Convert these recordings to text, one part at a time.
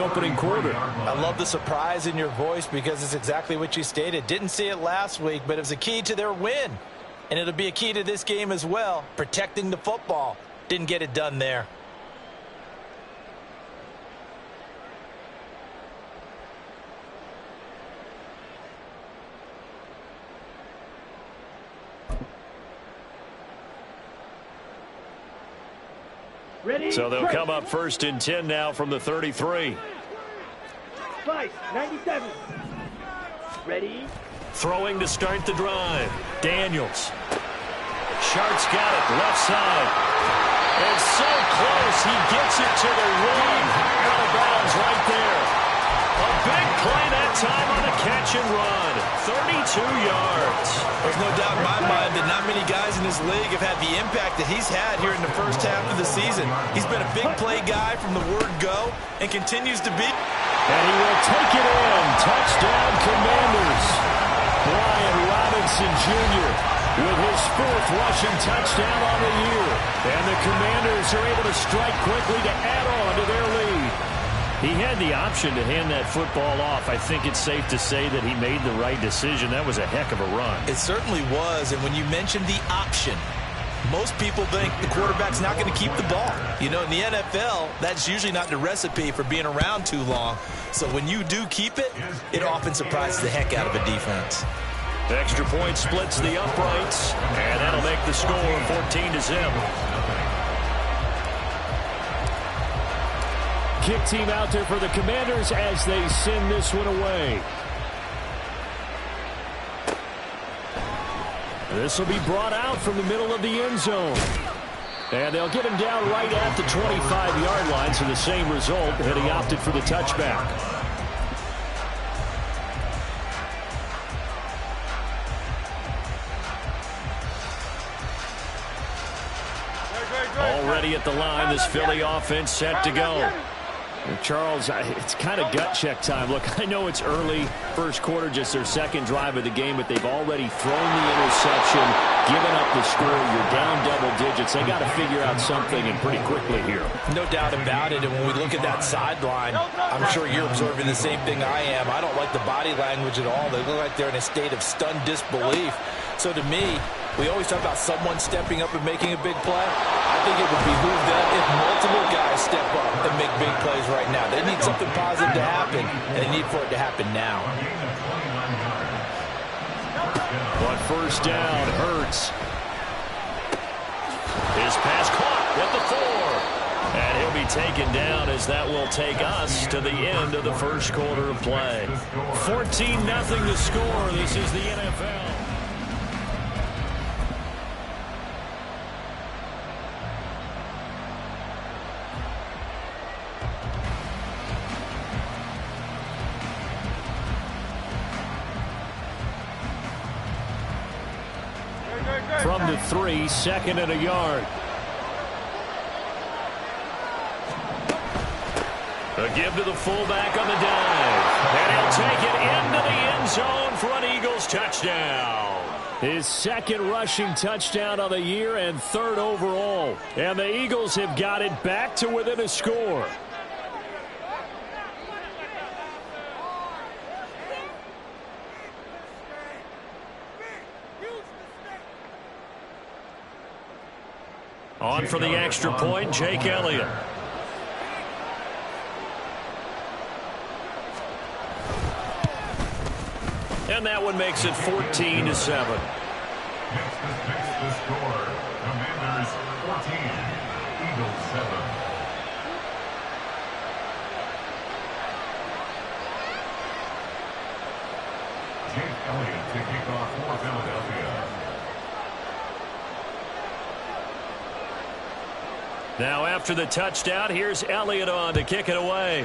opening quarter. I love the surprise in your voice because it's exactly what you stated. Didn't see it last week, but it was a key to their win. And it'll be a key to this game as well, protecting the football. Didn't get it done there. So they'll come up 1st and 10 now from the 33. Fight, 97. Ready? Throwing to start the drive. Daniels. Sharp's got it, left side. It's so close, he gets it to the wing. Out of bounds right there. A big play that time on a catch and run. 32 yards. There's no doubt in my mind that not many guys in this league have had the impact that he's had here in the first half of the season. He's been a big play guy from the word go and continues to be. And he will take it in. Touchdown, Commanders. Brian Robinson Jr. with his 4th rushing touchdown on the year. And the Commanders are able to strike quickly to add on to their lead. He had the option to hand that football off. I think it's safe to say that he made the right decision. That was a heck of a run. It certainly was. And when you mentioned the option, most people think the quarterback's not going to keep the ball. You know, in the NFL, that's usually not the recipe for being around too long. So when you do keep it, it often surprises the heck out of a defense. Extra point splits the uprights, and that'll make the score 14-0. Kick team out there for the Commanders as they send this one away. This will be brought out from the middle of the end zone. And they'll get him down right at the 25-yard line, so the same result, and he opted for the touchback. Already at the line, this Philly offense set to go. And Charles, it's kind of gut check time. Look, I know it's early, first quarter, just their 2nd drive of the game, but they've already thrown the interception, given up the score. You're down double digits. They got to figure out something, and pretty quickly here. No doubt about it. And when we look at that sideline, I'm sure you're observing the same thing I am. I don't like the body language at all. They look like they're in a state of stunned disbelief. So to me, we always talk about someone stepping up and making a big play. I think it would behoove them if multiple guys step up and make big plays right now. They need something positive to happen, and they need for it to happen now. But first down, Hurts. His pass caught at the 4. And he'll be taken down as that will take us to the end of the first quarter of play. 14-0 to score. This is the NFL. From the 3, 2nd and a yard. A give to the fullback on the dive. And he'll take it into the end zone for an Eagles touchdown. His 2nd rushing touchdown of the year and 3rd overall. And the Eagles have got it back to within a score. On for the extra point, Jake Elliott. And that one makes it 14-7. Next is the score. Commanders 14, Eagles 7. Jake Elliott to kick off for Philadelphia. Now after the touchdown, here's Elliott on to kick it away.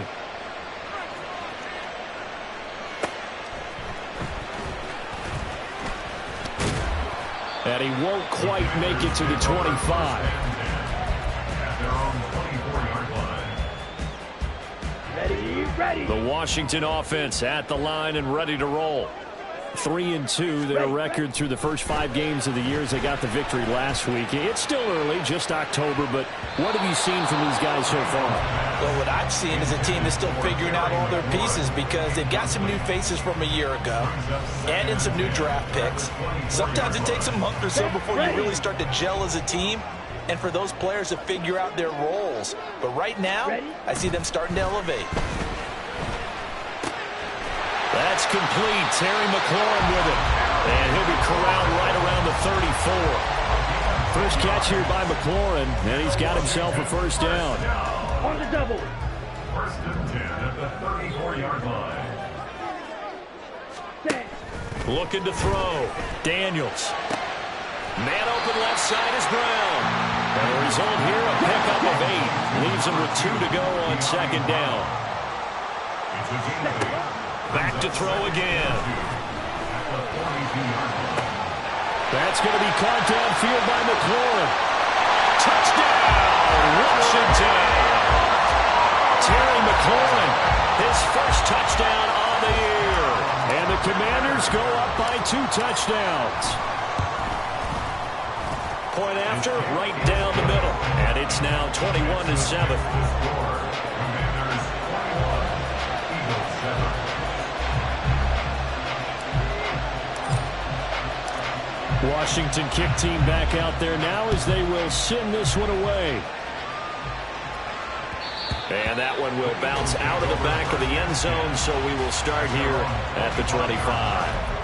And he won't quite make it to the 25. At their own 24-yard line. Ready. The Washington offense at the line and ready to roll. 3-2, their record through the first 5 games of the year as they got the victory last week. It's still early, just October, but what have you seen from these guys so far? Well, what I've seen is a team that's still figuring out all their pieces because they've got some new faces from a year ago and in some new draft picks. Sometimes it takes a month or so before you really start to gel as a team and for those players to figure out their roles. But right now, I see them starting to elevate. That's complete. Terry McLaurin with it. And he'll be corralled right around the 34. First catch here by McLaurin, and he's got himself a first down. On the double. First and 10 at the 34-yard line. Looking to throw. Daniels. Man open left side is Brown. And the result here, a pickup of 8. Leaves him with 2 to go on second down. Back to throw again. That's going to be caught downfield by McLaurin. Touchdown, Washington. Terry McLaurin, his first touchdown on the year. And the Commanders go up by 2 touchdowns. Point after, right down the middle. And it's now 21-7. Washington kick team back out there now as they will send this one away. And that one will bounce out of the back of the end zone, so we will start here at the 25.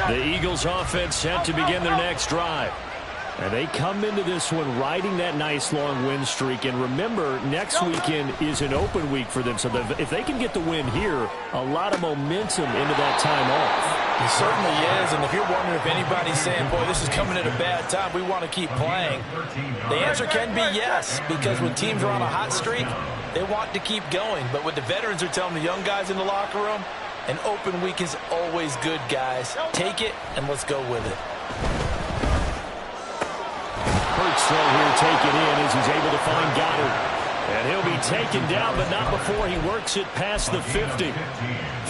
The Eagles offense set to begin their next drive. And they come into this one riding that nice long win streak. And remember, next weekend is an open week for them. So if they can get the win here, a lot of momentum into that time off. It certainly is. And if you're wondering if anybody's saying, boy, this is coming at a bad time, we want to keep playing, the answer can be yes. Because when teams are on a hot streak, they want to keep going. But what the veterans are telling the young guys in the locker room, an open week is always good, guys. Take it, and let's go with it. Hurts throw here taken in as he's able to find Goddard. And he'll be taken down, but not before he works it past the 50.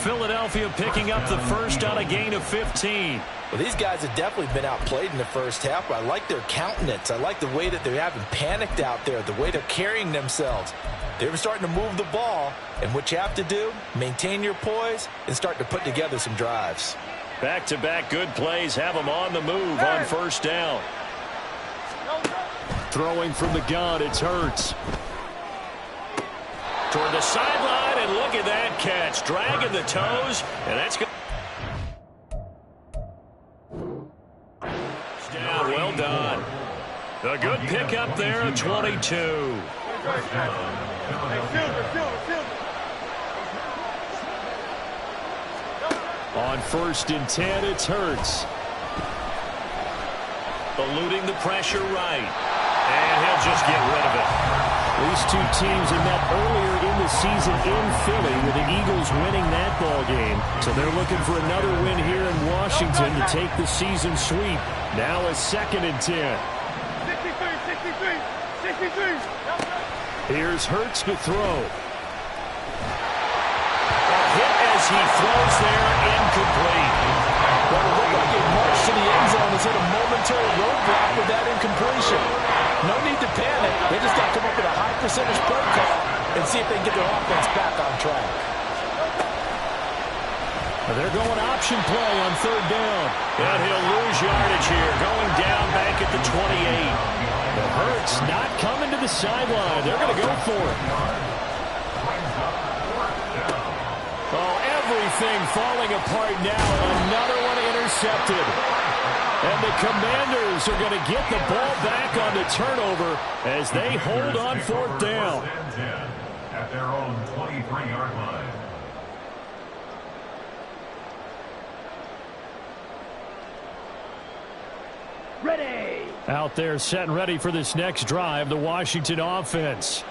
Philadelphia picking up the first on a gain of 15. Well, these guys have definitely been outplayed in the first half, but I like their countenance. I like the way that they haven't panicked out there, the way they're carrying themselves. They're starting to move the ball, and what you have to do, maintain your poise and start to put together some drives. Back-to-back good plays have them on the move on first down. Throwing from the gun, it's Hurts. Toward the sideline, and look at that catch. Dragging the toes, and that's good. Down, well done. A good pickup there at 22. On first and 10, it's Hurts. Eluding the pressure right. And he'll just get rid of it. These two teams have met earlier in the season in Philly with the Eagles winning that ball game. So they're looking for another win here in Washington to take the season sweep. Now a second and 10. 63. Here's Hurts to throw. A hit as he throws there, incomplete. Well, it looked like it marched to the end zone has hit a momentary roadblock with that incompletion. No need to panic. They just got to come up with a high percentage play call and see if they can get their offense back on track. They're going option play on third down. And he'll lose yardage here, going down back at the 28. But Hurts not coming to the sideline. They're going to go for it. Oh, everything falling apart now. Another one intercepted. And the Commanders are going to get the ball back on the turnover as they hold on fourth down. At their own 23-yard line. Ready. Out there set and ready for this next drive, the Washington offense.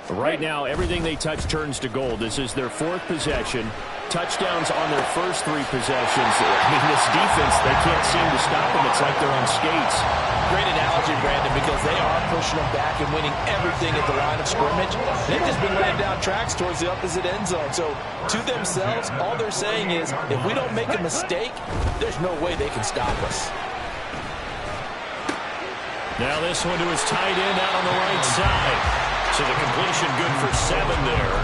Right now, everything they touch turns to gold. This is their 4th possession. Touchdowns on their first 3 possessions. I mean, this defense, they can't seem to stop them. It's like they're on skates. Great analogy, Brandon, because they are pushing them back and winning everything at the line of scrimmage. They've just been laying down tracks towards the opposite end zone. So, to themselves, all they're saying is, if we don't make a mistake, there's no way they can stop us. Now this one to his tight end out on the right side. So the completion good for 7 there.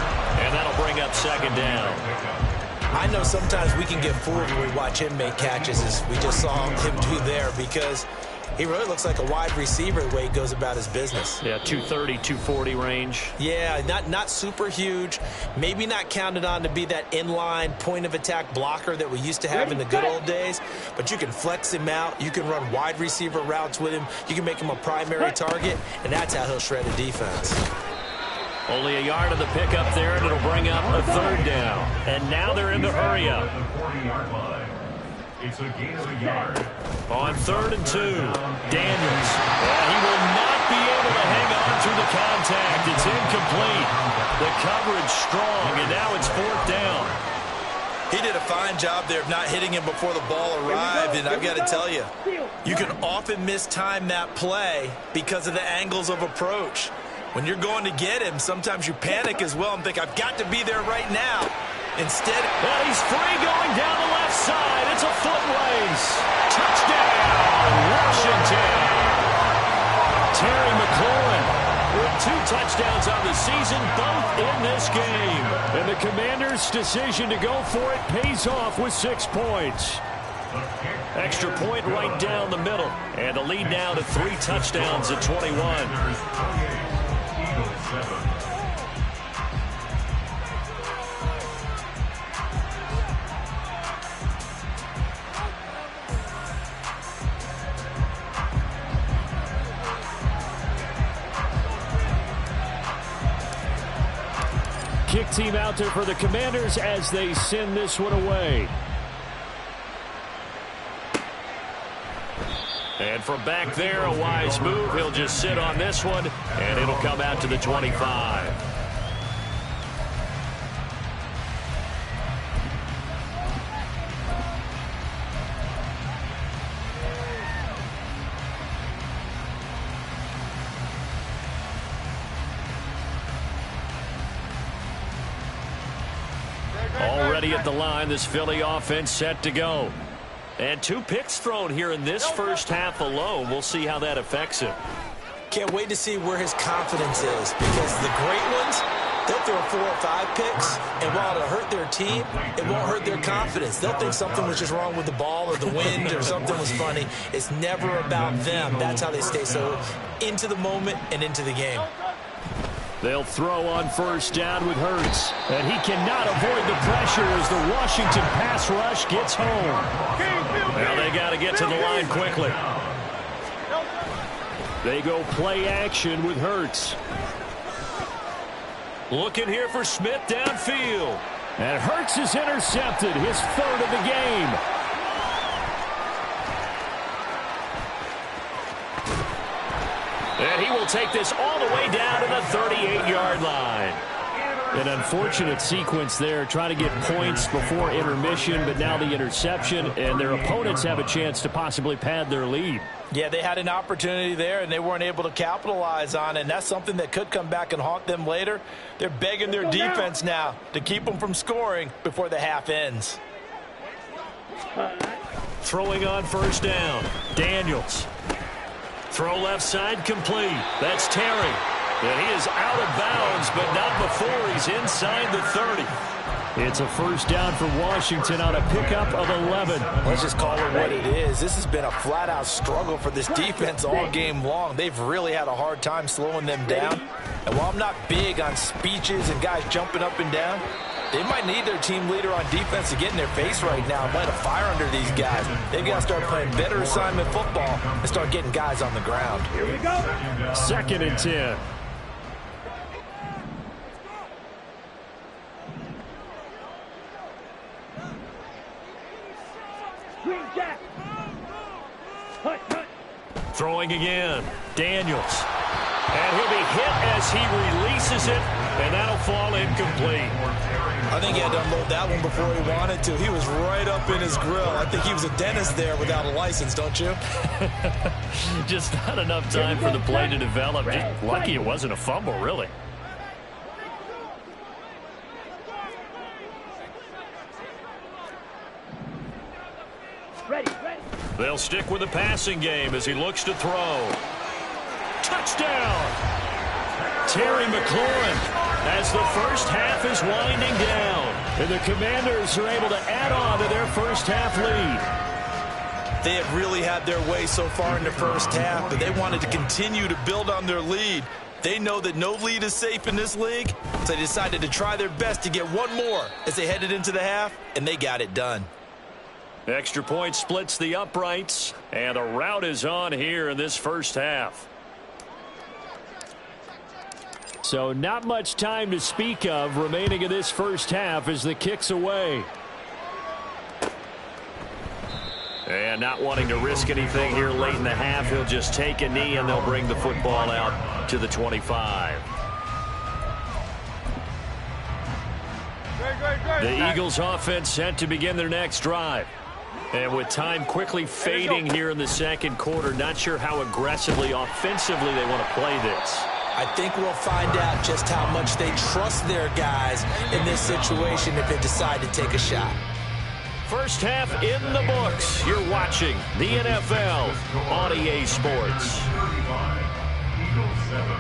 And that'll bring up 2nd down. I know sometimes we can get fooled when we watch him make catches, as we just saw him do there, because he really looks like a wide receiver the way he goes about his business. Yeah, 230, 240 range. Yeah, not super huge. Maybe not counted on to be that inline point-of-attack blocker that we used to have in the good old days. But you can flex him out. You can run wide receiver routes with him. You can make him a primary target, and that's how he'll shred a defense. Only a yard of the pickup there, and it'll bring up a 3rd down. And now they're in the hurry-up. It's a gain of a yard. On 3rd and 2, Daniels. He will not be able to hang on through the contact. It's incomplete. The coverage strong, and now it's 4th down. He did a fine job there of not hitting him before the ball arrived, and I've got to tell you, you can often mistime that play because of the angles of approach. When you're going to get him, sometimes you panic as well and think, I've got to be there right now. Instead, he's free going down the left side. It's a foot race. Touchdown, Washington. Terry McLaurin with 2 touchdowns on the season, both in this game. And the Commanders' decision to go for it pays off with 6 points. Extra point right down the middle. And the lead now to 3 touchdowns at 21. Kick team out there for the Commanders as they send this one away. And from back there, a wise move. He'll just sit on this one, and it'll come out to the 25. Already at the line, this Philly offense set to go. And 2 picks thrown here in this first half alone. We'll see how that affects him. Can't wait to see where his confidence is, because the great ones, they'll throw 4 or 5 picks, and while it'll hurt their team, it won't hurt their confidence. They'll think something was just wrong with the ball or the wind or something was funny. It's never about them. That's how they stay so into the moment and into the game. They'll throw on 1st down with Hurts. And he cannot avoid the pressure as the Washington pass rush gets home. Now they got to get to the line quickly. They go play action with Hurts. Looking here for Smith downfield. And Hurts is intercepted, his 3rd of the game. And he will take this all the way down to the 38-yard line. An unfortunate sequence there, trying to get points before intermission, but now the interception, and their opponents have a chance to possibly pad their lead. Yeah, they had an opportunity there, and they weren't able to capitalize on it, and that's something that could come back and haunt them later. They're begging their defense now to keep them from scoring before the half ends. Throwing on 1st down, Daniels. Throw left side complete. That's Terry. And he is out of bounds, but not before he's inside the 30. It's a 1st down for Washington on a pickup of 11. Let's just call it what it is. This has been a flat-out struggle for this defense all game long. They've really had a hard time slowing them down. And while I'm not big on speeches and guys jumping up and down, they might need their team leader on defense to get in their face right now and light a fire under these guys. They've got to start playing better assignment football and start getting guys on the ground. Here we go. 2nd and 10. Green Jack. Hut, hut. Throwing again. Daniels. And he'll be hit as he releases it, and that'll fall incomplete. I think he had to unload that one before he wanted to. He was right up in his grill. I think he was a dentist there without a license, don't you? Just not enough time for the play to develop. Just lucky it wasn't a fumble, really. Ready. They'll stick with the passing game as he looks to throw. Touchdown! Terry McLaurin as the first half is winding down. And the Commanders are able to add on to their first half lead. They have really had their way so far in the first half, but they wanted to continue to build on their lead. They know that no lead is safe in this league, so they decided to try their best to get one more as they headed into the half, and they got it done. Extra point splits the uprights, and a rout is on here in this first half. So not much time to speak of remaining in this first half as the kick's away. And not wanting to risk anything here late in the half, he'll just take a knee and they'll bring the football out to the 25. The Eagles offense set to begin their next drive. And with time quickly fading here in the second quarter, not sure how aggressively, offensively they want to play this. I think we'll find out just how much they trust their guys in this situation if they decide to take a shot. First half in the books. You're watching the NFL on EA Sports. 35, Eagles 7.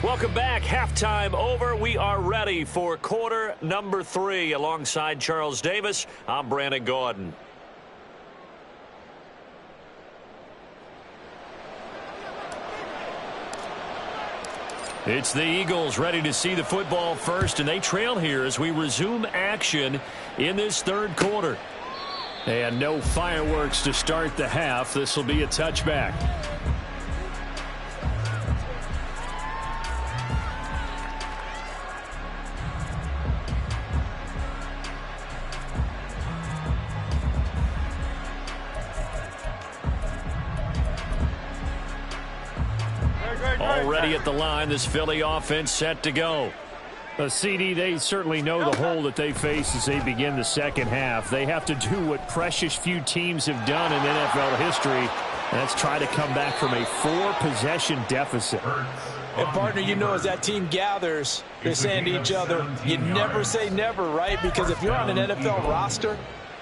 Welcome back. Halftime over. We are ready for quarter number 3. Alongside Charles Davis, I'm Brandon Gordon. It's the Eagles ready to see the football first, and they trail here as we resume action in this third quarter. And no fireworks to start the half. This will be a touchback. Already at the line, this Philly offense set to go. CD, they certainly know the hole that they face as they begin the second half. They have to do what precious few teams have done in NFL history, and that's try to come back from a 4-possession deficit. And, partner, you know, as that team gathers, they're saying to each other, you never say never, right? Because if you're on an NFL roster,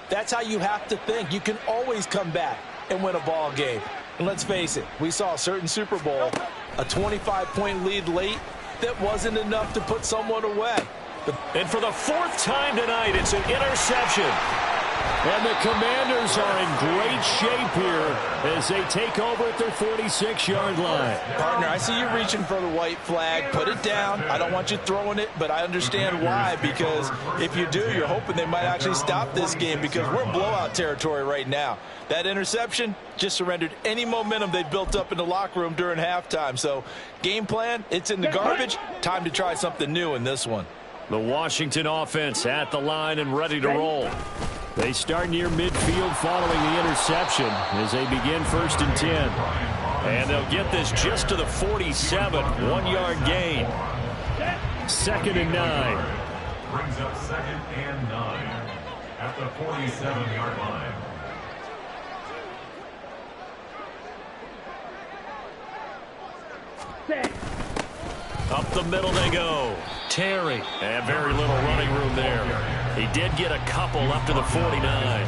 that's how you have to think. You can always come back and win a ball game. And let's face it, we saw a certain Super Bowl, a 25-point lead late that wasn't enough to put someone away. And for the 4th time tonight, it's an interception. And the Commanders are in great shape here as they take over at their 46-yard line. Partner, I see you reaching for the white flag. Put it down. I don't want you throwing it, but I understand why, because if you do, you're hoping they might actually stop this game because we're in blowout territory right now. That interception just surrendered any momentum they built up in the locker room during halftime. So game plan, it's in the garbage. Time to try something new in this one. The Washington offense at the line and ready to roll. They start near midfield following the interception as they begin 1st and 10. And they'll get this just to the 47, 1-yard gain. 2nd and 9. Brings up 2nd and 9 at the 47-yard line. Up the middle they go. Terry. And very little running room there. He did get a couple up to the 49.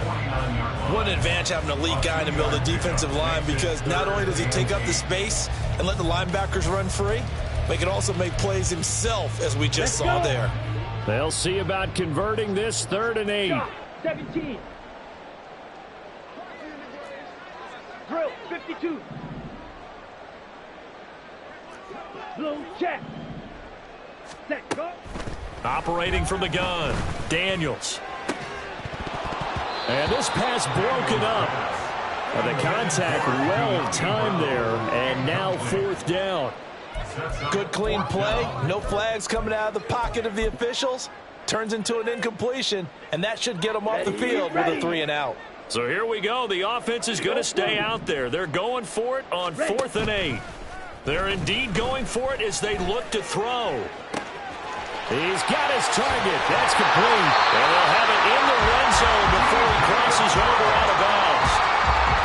What an advantage having a lead guy in the middle of the defensive line, because not only does he take up the space and let the linebackers run free, but he can also make plays himself, as we just saw there. They'll see about converting this 3rd and 8. 17. Drill, 52. Blue check. Set, go. Operating from the gun, Daniels. And this pass broken up. The contact well timed there, and now 4th down. Good clean play. No flags coming out of the pocket of the officials. Turns into an incompletion, and that should get them off the field with a 3-and-out. So here we go. The offense is going to stay out there. They're going for it on 4th and 8. They're indeed going for it as they look to throw. He's got his target. That's complete. And they'll have it in the red zone before he crosses over out of bounds.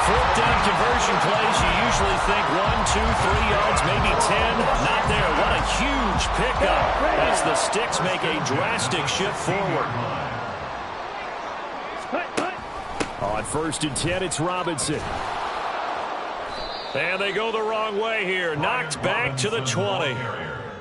4th down conversion plays, you usually think 1, 2, 3 yards, maybe 10. Not there. What a huge pickup as the Sticks make a drastic shift forward. On 1st and 10, it's Robinson. And they go the wrong way here. Knocked back to the 20.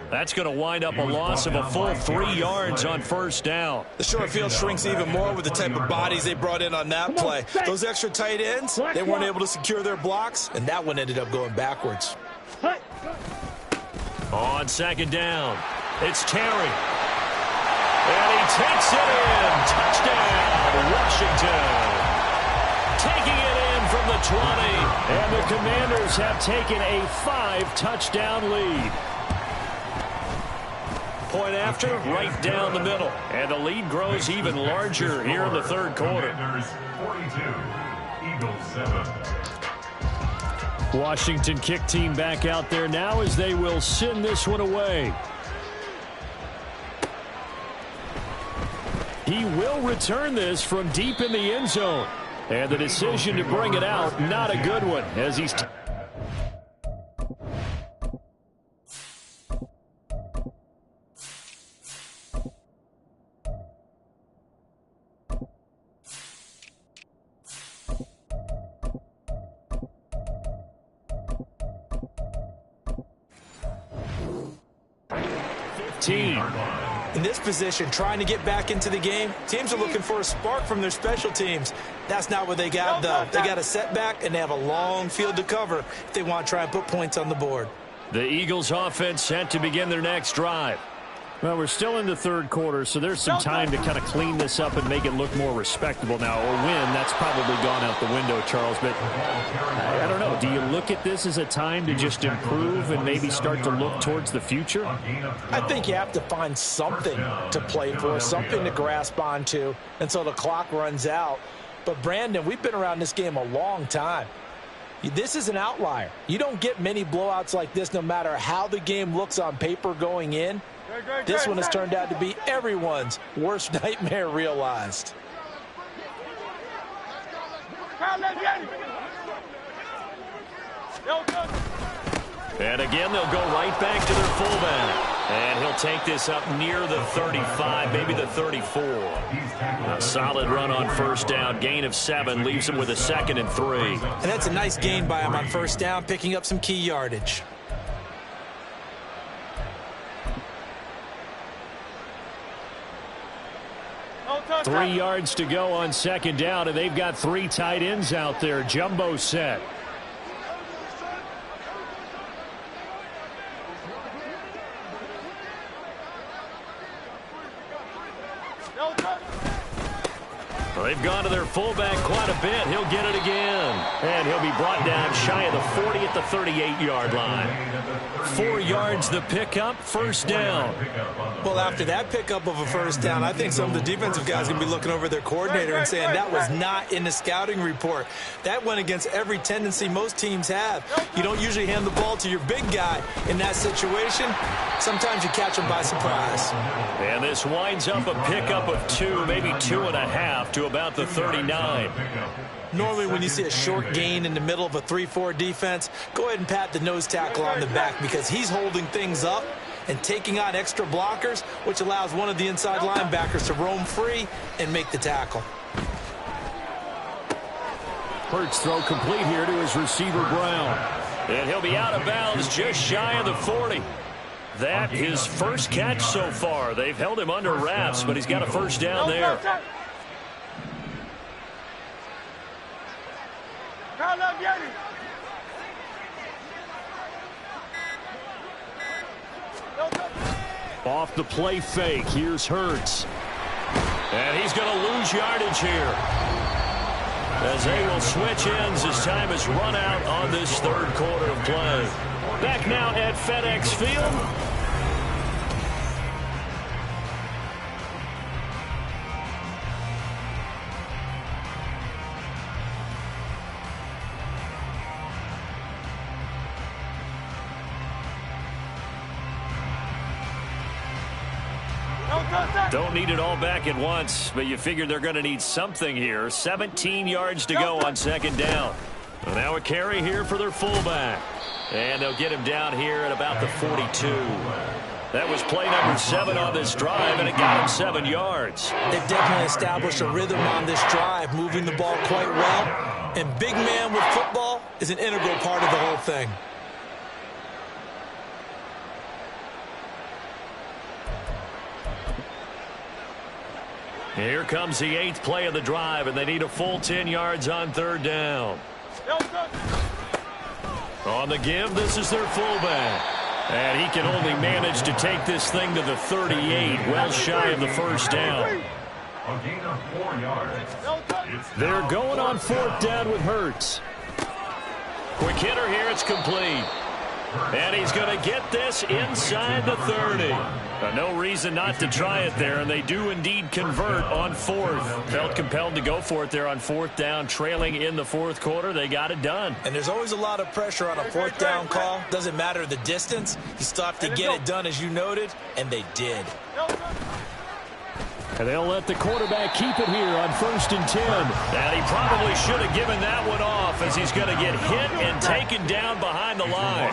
That's going to wind up a loss of a full 3 yards on 1st down. The short field shrinks even more with the type of bodies they brought in on that play. Those extra tight ends, they weren't able to secure their blocks, and that one ended up going backwards. On 2nd down, it's Terry. And he takes it in. Touchdown, Washington. Taking it in from the 20. And the Commanders have taken a 5-touchdown lead. Point after, right down the middle. And the lead grows even larger here in the 3rd quarter. Commanders 42, Eagles 7. Washington kick team back out there now as they will send this one away. He will return this from deep in the end zone. And the decision to bring it out, not a good one, as he's... In this position, trying to get back into the game, teams are looking for a spark from their special teams. That's not what they got, though. They got a setback, and they have a long field to cover if they want to try and put points on the board. The Eagles offense set to begin their next drive. Well, we're still in the 3rd quarter, so there's some time to kind of clean this up and make it look more respectable now. Or win, that's probably gone out the window, Charles. But I don't know. Do you look at this as a time to just improve and maybe start to look towards the future? I think you have to find something to play for, something to grasp onto until the clock runs out. But, Brandon, we've been around this game a long time. This is an outlier. You don't get many blowouts like this no matter how the game looks on paper going in. This one has turned out to be everyone's worst nightmare realized. And again, they'll go right back to their fullback. And he'll take this up near the 35, maybe the 34. A solid run on 1st down. Gain of 7 leaves him with a 2nd and 3. And that's a nice gain by him on 1st down, picking up some key yardage. Three yards to go on 2nd down, and they've got 3 tight ends out there. Jumbo set. Well, they've gone to their fullback quite a bit. He'll get it again. And he'll be brought down shy of the 40 at the 38-yard line. 4 yards the pickup, 1st down. Well, after that pickup of a 1st down, I think some of the defensive guys are going to be looking over their coordinator and saying that was not in the scouting report. That went against every tendency most teams have. You don't usually hand the ball to your big guy in that situation. Sometimes you catch him by surprise. And this winds up a pickup of 2, maybe 2.5 to about the 39. Normally when you see a short gain in the middle of a 3-4 defense, go ahead and pat the nose tackle on the back because he's holding things up and taking on extra blockers, which allows one of the inside linebackers to roam free and make the tackle. Hurts throw complete here to his receiver Brown. And he'll be out of bounds just shy of the 40. That his first catch so far. They've held him under wraps, but he's got a 1st down there. Off the play fake, here's Hurts. And he's going to lose yardage here. as they will switch ends as time has run out on this third quarter of play. Back now at FedEx Field. Don't need it all back at once, but you figure they're going to need something here. 17 yards to go on second down. Well, now a carry here for their fullback. And they'll get him down here at about the 42. That was play number 7 on this drive, and it got him 7 yards. They've definitely established a rhythm on this drive, moving the ball quite well. And big man with football is an integral part of the whole thing. Here comes the 8th play of the drive, and they need a full 10 yards on third down. On the give, this is their fullback. And he can only manage to take this thing to the 38, well shy of the first down. A gain of 4 yards. They're going on fourth down with Hurts. Quick hitter here, it's complete. And he's going to get this inside the 30. No reason not to try it there, and they do indeed convert on fourth. Felt compelled to go for it there on fourth down, trailing in the fourth quarter. They got it done. And there's always a lot of pressure on a fourth down call. Doesn't matter the distance. You still have to get it done, as you noted, and they did. And they'll let the quarterback keep it here on 1st and 10. And he probably should have given that one off, as he's going to get hit and taken down behind the line.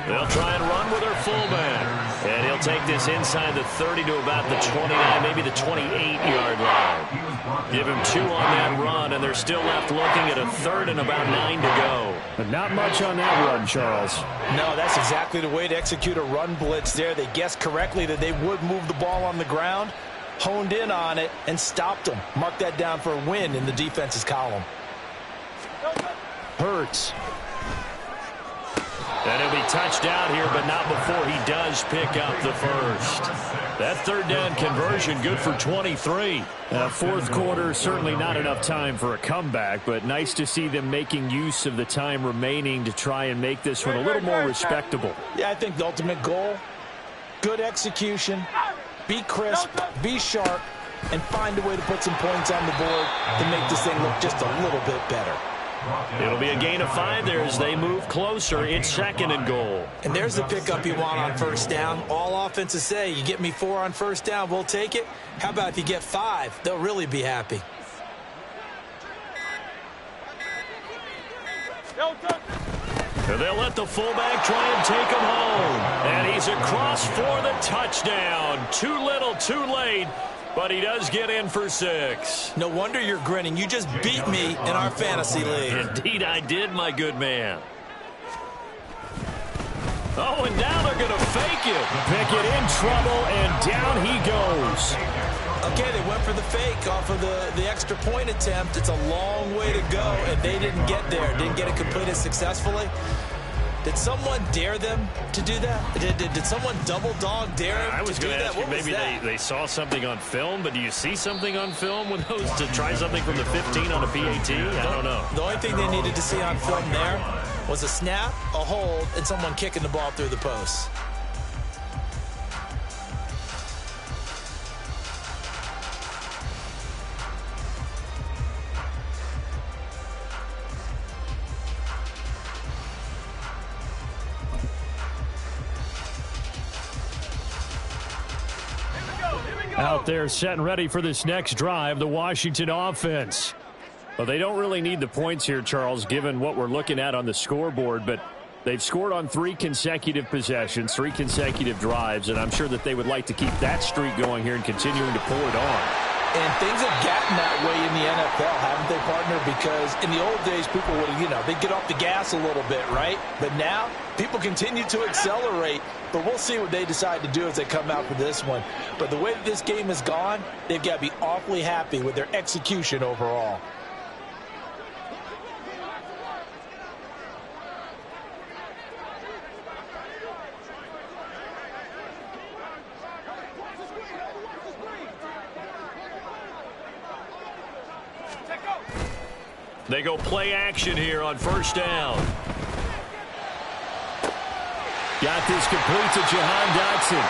They'll try and run with their fullback. And he'll take this inside the 30 to about the 29, maybe the 28-yard line. Give him 2 on that run, and they're still left looking at a 3rd and about 9 to go. But not much on that run, Charles. No, that's exactly the way to execute a run blitz there. They guessed correctly that they would move the ball on the ground, honed in on it, and stopped them. Mark that down for a win in the defense's column. Hurts. And he'll be touched out here, but not before he does pick up the first. That third down conversion good for 23. Fourth quarter, certainly not enough time for a comeback, but nice to see them making use of the time remaining to try and make this one a little more respectable. Yeah, I think the ultimate goal, good execution, be crisp, be sharp, and find a way to put some points on the board to make this thing look just a little bit better. It'll be a gain of 5 there as they move closer. It's 2nd and goal. And there's the pickup you want on first down. All offenses say, you get me 4 on first down, we'll take it. How about if you get 5? They'll really be happy. And they'll let the fullback try and take him home. And he's across for the touchdown. Too little, too late. But he does get in for 6. No wonder you're grinning. You just beat me in our fantasy league. Indeed I did, my good man. Oh, and now they're going to fake it. Pickett in trouble, and down he goes. Okay, they went for the fake off of the extra point attempt. It's a long way to go, and they didn't get there. Didn't get it completed successfully. Did someone dare them to do that? Did someone double dog dare them I was going to ask you, maybe they saw something on film, but do you see something on film with those to try something from the 15 on a PAT? I don't know. The only thing they needed to see on film there was a snap, a hold, and someone kicking the ball through the post. Out there set and ready for this next drive, the Washington offense. Well, they don't really need the points here, Charles, given what we're looking at on the scoreboard, but they've scored on 3 consecutive possessions, 3 consecutive drives, and I'm sure that they would like to keep that streak going here and continuing to pour it on. And things have gotten that way in the NFL, haven't they, partner? Because in the old days, people would, they'd get off the gas a little bit, right? But now, people continue to accelerate. But we'll see what they decide to do as they come out for this one. But the way that this game has gone, they've got to be awfully happy with their execution overall. They go play action here on first down. Got this complete to Jahan Dotson.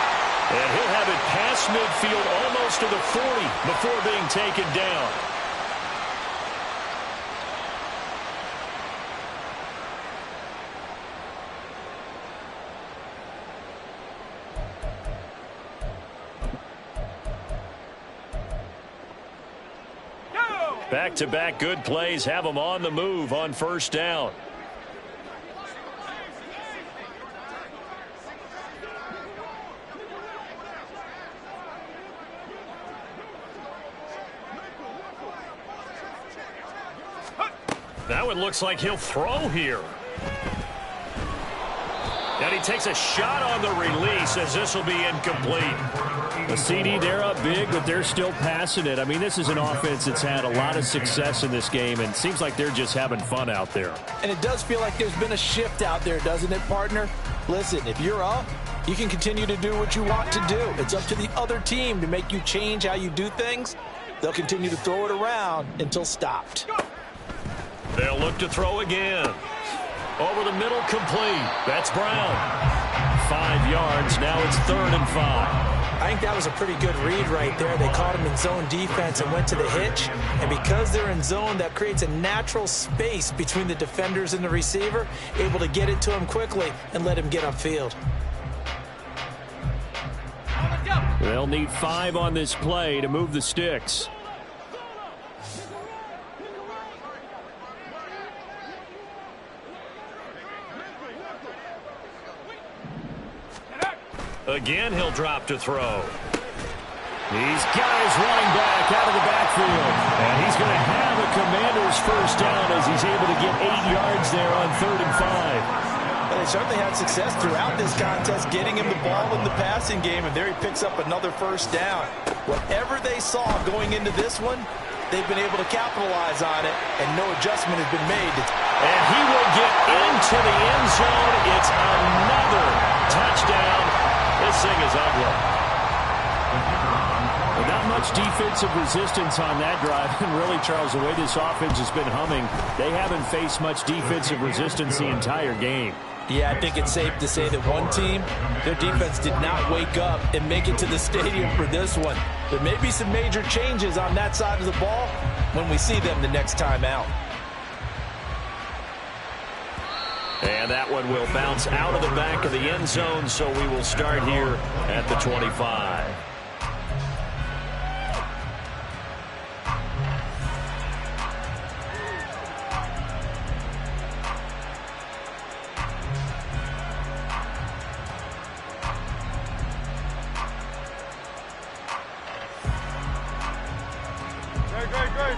And he'll have it past midfield almost to the 40 before being taken down. Back-to-back good plays have them on the move on first down. Now it looks like he'll throw here. And he takes a shot on the release as this will be incomplete. The CD, they're up big, but they're still passing it. I mean, this is an offense that's had a lot of success in this game, and it seems like they're just having fun out there. And it does feel like there's been a shift out there, doesn't it, partner? Listen, if you're up, you can continue to do what you want to do. It's up to the other team to make you change how you do things. They'll continue to throw it around until stopped. They'll look to throw again. Over the middle, complete. That's Brown. 5 yards. Now it's 3rd and 5. I think that was a pretty good read right there. They caught him in zone defense and went to the hitch. And because they're in zone, that creates a natural space between the defenders and the receiver, able to get it to him quickly and let him get upfield. They'll need 5 on this play to move the sticks. Again, he'll drop to throw. These guys running back out of the backfield. And he's going to have a Commander's first down as he's able to get 8 yards there on 3rd and 5. Well, they certainly had success throughout this contest getting him the ball in the passing game, and there he picks up another first down. Whatever they saw going into this one, they've been able to capitalize on it, and no adjustment has been made. And he will get into the end zone. It's another touchdown. This thing is ugly. Well, not much defensive resistance on that drive. And really, Charles, the way this offense has been humming, they haven't faced much defensive resistance the entire game. Yeah, I think it's safe to say that one team, their defense did not wake up and make it to the stadium for this one. There may be some major changes on that side of the ball when we see them the next time out. And that one will bounce out of the back of the end zone, so we will start here at the 25.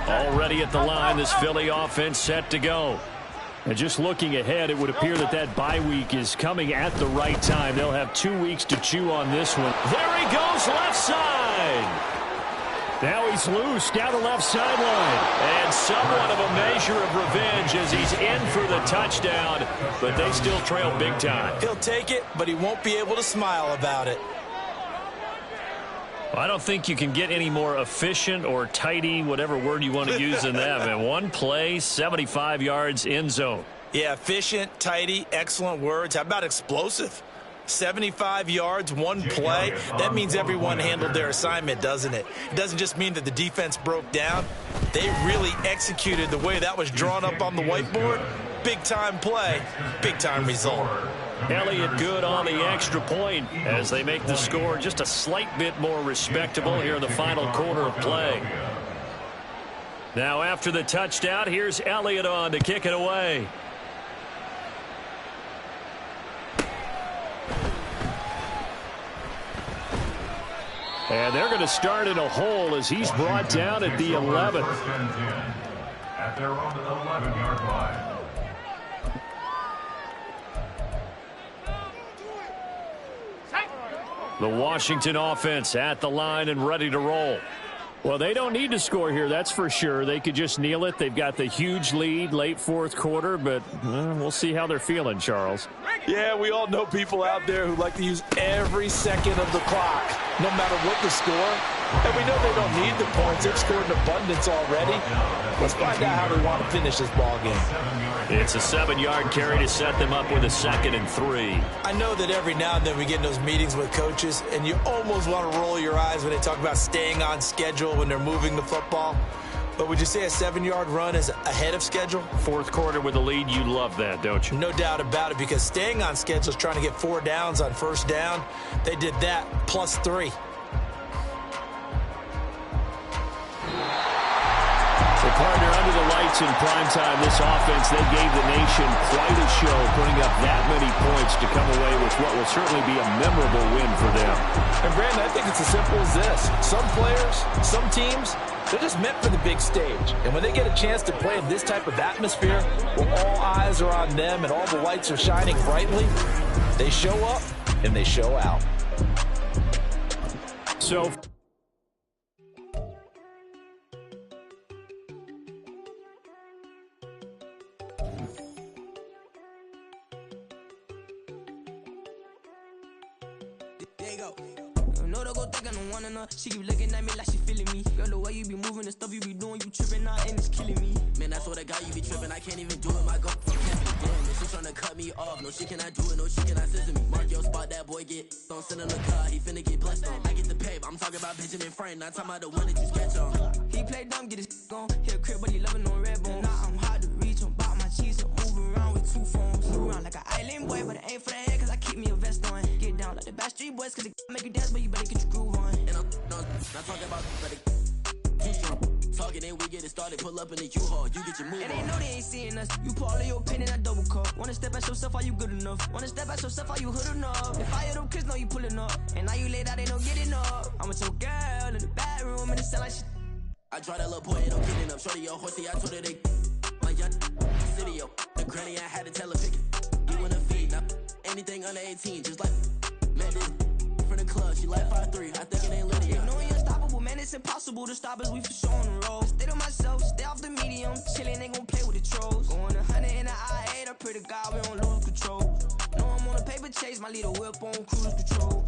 Already at the line, this Philly offense set to go. And just looking ahead, it would appear that that bye week is coming at the right time. They'll have 2 weeks to chew on this one. There he goes, left side. Now he's loose down the left sideline. And somewhat of a measure of revenge as he's in for the touchdown. But they still trail big time. He'll take it, but he won't be able to smile about it. I don't think you can get any more efficient or tidy, whatever word you want to use in that. And one play, 75 yards in zone. Yeah, efficient, tidy, excellent words. How about explosive? 75 yards, one play. That means everyone handled their assignment, doesn't it? It doesn't just mean that the defense broke down. They really executed the way that was drawn up on the whiteboard. Big-time play, big-time result. Elliott good on the extra point as they make the score just a slight bit more respectable here in the final quarter of play. Now after the touchdown, here's Elliott on to kick it away. And they're going to start in a hole as he's brought down at the 11. At their own 11-yard line. The Washington offense at the line and ready to roll. Well, they don't need to score here, that's for sure. They could just kneel it. They've got the huge lead late 4th quarter, but we'll see how they're feeling, Charles. Yeah, we all know people out there who like to use every second of the clock. No matter what the score, And we know they don't need the points. They've scored in abundance already. Let's find out how they want to finish this ball game. It's a 7-yard carry to set them up with a 2nd and 3. I know that every now and then we get in those meetings with coaches, and you almost want to roll your eyes when they talk about staying on schedule when they're moving the football. But would you say a 7-yard run is ahead of schedule? Fourth quarter with a lead, you love that, don't you? No doubt about it, because staying on schedule is trying to get 4 downs on first down. They did that plus 3. So, partner, under the lights in primetime, this offense, they gave the nation quite a show, putting up that many points to come away with what will certainly be a memorable win for them. And, Brandon, I think it's as simple as this. Some players, some teams, they're just meant for the big stage. And when they get a chance to play in this type of atmosphere, where all eyes are on them and all the lights are shining brightly, they show up and they show out. So, she keep looking at me like she feeling me. Girl, the way you be moving, the stuff you be doing, you tripping out and it's killing me. Man, I swear to God, you be tripping. I can't even do it. My girl can't be doing it. She tryna cut me off. No, she cannot do it. No, she cannot scissor me. Mark your spot, that boy get. Don't send in the car. He finna get blessed on. I get the pay, but I'm talking about Benjamin Franklin. Not talking about the one that you sketch on. He play dumb, get his gone. Hit a crib, but he loving on red bone. Now I'm hard to reach. I'm bout my cheese. I'm moving around with 2 phones. Move around like an island boy, but it ain't for the head, cause I keep me a vest on. Get down like the Backstreet Boys, cause it make you dance, but you better get your groove on. And I'm not talking about too strong. Talking, then we get it started. Pull up in the U-Haul, you get your move on. And they know they ain't seeing us. You pull all of your pin in that double cup. Wanna step at yourself, are you good enough? Wanna step at yourself, are you hood enough? If I hear them kids know you pulling up, and now you laid out, they don't get enough. I'm with your girl in the bedroom, and it sound like shit. I draw that little boy, and I'm getting up. Shorty, your horsey, I told her they my young city, yo. The granny, I had to tell her pick it. You wanna feed, now anything under 18, just like Madden. From the club, she like 5'3", I think it ain't lit yet. No, you're unstoppable, man, it's impossible to stop us, we for sure on the road. Stay to myself, stay off the medium, chillin', ain't gon' play with the trolls. Going 100 in the I-8, I pray to God we don't lose control. No, I'm on a paper chase, my leader whip on cruise control.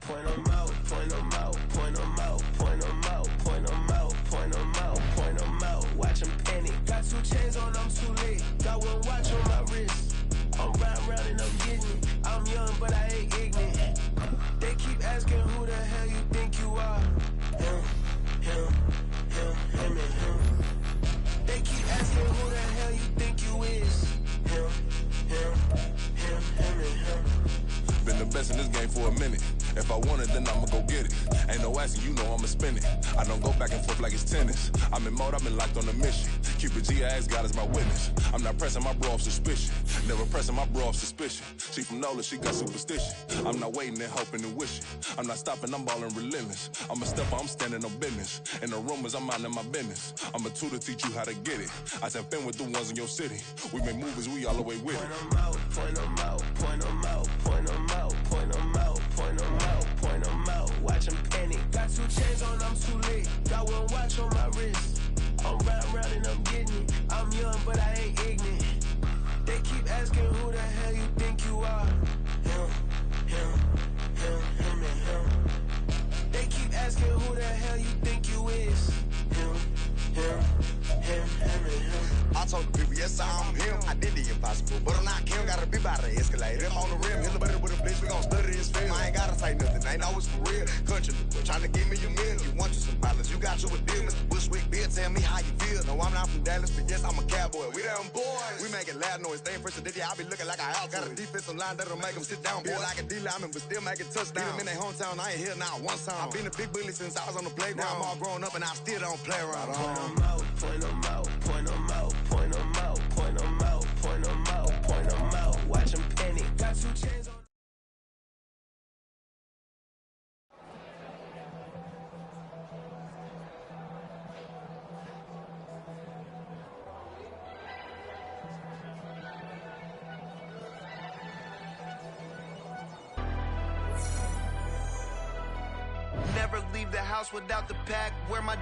Point 'em out, point 'em out, point 'em out, point 'em out, point 'em out, point 'em out, point 'em out. Watch 'em panic. Got 2 chains on, I'm too late. Got 1 watch on my wrist. I'm riding round and I'm getting it. I'm young, but I ain't ignorant. They keep asking who the hell you think you are. Him, him, him, and him. They keep asking who the hell you think you is. Him, and him. Been the best in this game for a minute. If I want it, then I'ma go get it. Ain't no asking, you know I'ma spin it. I don't go back and forth like it's tennis. I'm in mode, I've been locked on a mission. Cupid G, I ask God as my witness. I'm not pressing my bro off suspicion. Never pressing my bro off suspicion. She from Nola, she got superstition. I'm not waiting and hoping and wishing. I'm not stopping, I'm balling relentless. I'm a stepper, I'm standing on business. In the rumors, I'm minding my business. I'm a tutor, teach you how to get it. I said, fin with the ones in your city. We make movies, we all the way with it. Point 'em out, point 'em out, point 'em out, point 'em out, point 'em out, point 'em out, point 'em out. Watch 'em panic. Got 2 chains on, I'm too late. Got 1 watch on my wrist. I'm riding round and I'm getting it. I'm young, but I ain't ignorant. They keep asking who the hell you think you are. Him, and him. They keep asking who the hell you think you is. Him, and him. I told the people, yes, I'm him. I did the impossible, but I'm not Kim. Gotta be by the escalator. I'm on the rim, hit the better with a blitz. We gon' study this film. I ain't gotta say nothing, ain't know it's for real. Country, trying to give me your meal. You want you some balance, you got you a deal. Mr. Bushwick, Bill, tell me how you feel. No, I'm not from Dallas, but yes, I'm a cowboy. We them boys. We make it loud noise. Stay fresh today, I be looking like a house. Got a defensive line that'll make them sit down. Feel like a D-lineman, but still make it touchdown. Beat them in their hometown, I ain't here now one time. I've been a big bully since I was on the playground. Now I'm all grown up and I still don't play around. Point 'em out, point 'em out, point 'em out, point 'em out, point 'em out, point 'em out, point 'em out. Watch 'em panic. Got 2 chains on. Never leave the house without the pack. Where my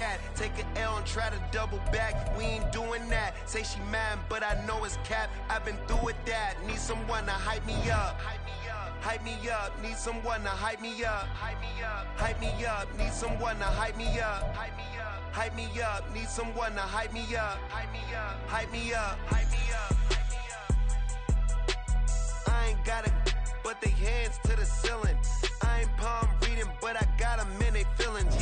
at? Take an L and try to double back. We ain't doing that. Say she mad, but I know it's cap. I've been through with that. Need someone to hype me up. Hype me up. Need someone to hype me up. Hype me up. Need someone to hype me up. Hype me up. Need someone to hype me up. Hype me up. I ain't got it, but they hands to the ceiling. I ain't palm reading, but I got them in they feelings.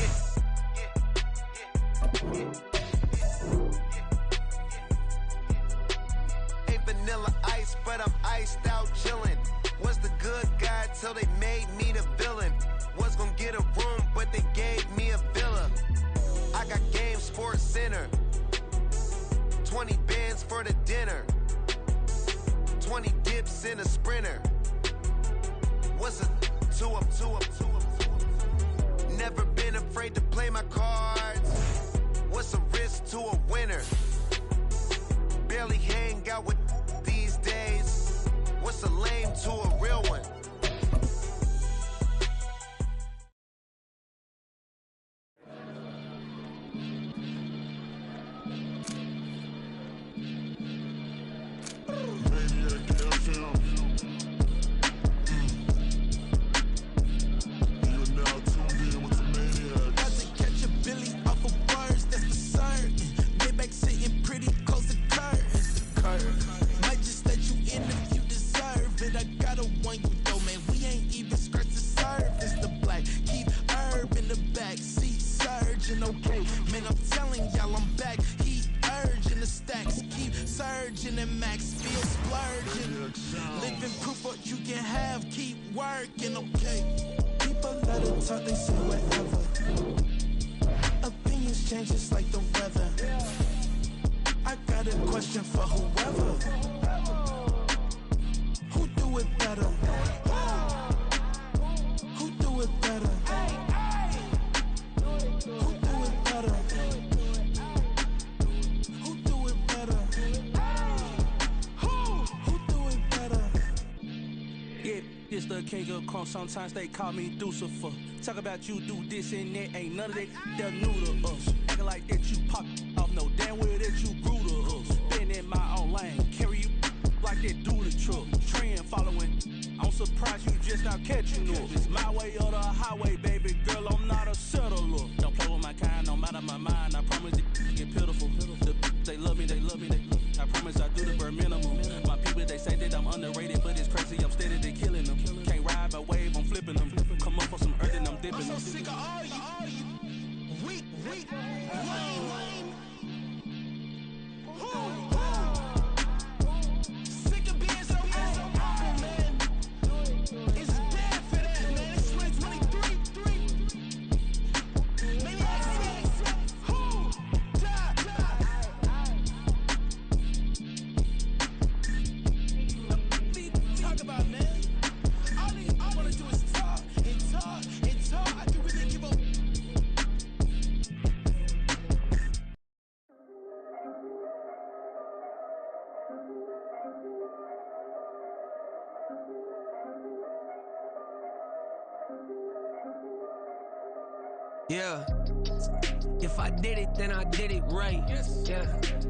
Ain't vanilla ice, but I'm iced out chillin'. Was the good guy till they made me the villain. Was gonna get a room, but they gave me a villa. I got game, Sports Center. 20 bands for the dinner. 20 dips in a sprinter. What's a two up? Never been afraid to play my cards. What's a risk to a winner? Barely hang out with these days. What's a lame to a real one? Sometimes they call me Lucifer. Talk about you do this and that, ain't none of that, they're new to us. Acting like that you pop off, no damn well that you grew to us. Been in my own lane, carry you like that do the truck. Trend following, I'm surprised you just not catching up. It's my way or the highway, baby girl, I'm not a settler. Don't play with my kind, no matter my mind, I promise it get pitiful. They love me, I promise I do the bare minimum. My people, they say that I'm underrated, but it's crazy, I'm steady, they killing them. Can't ride my wave, I'm flipping them. Come up for some earth and I'm dipping them. I'm so sick of all you. Weak, lame. Sick of being so humble, man. It's dead for that, man. It's 2023. Maniacs, who die? Talk about, man. All I wanna do is talk. I can really give up. Yeah. If I did it, then I did it right. Yes. Yeah.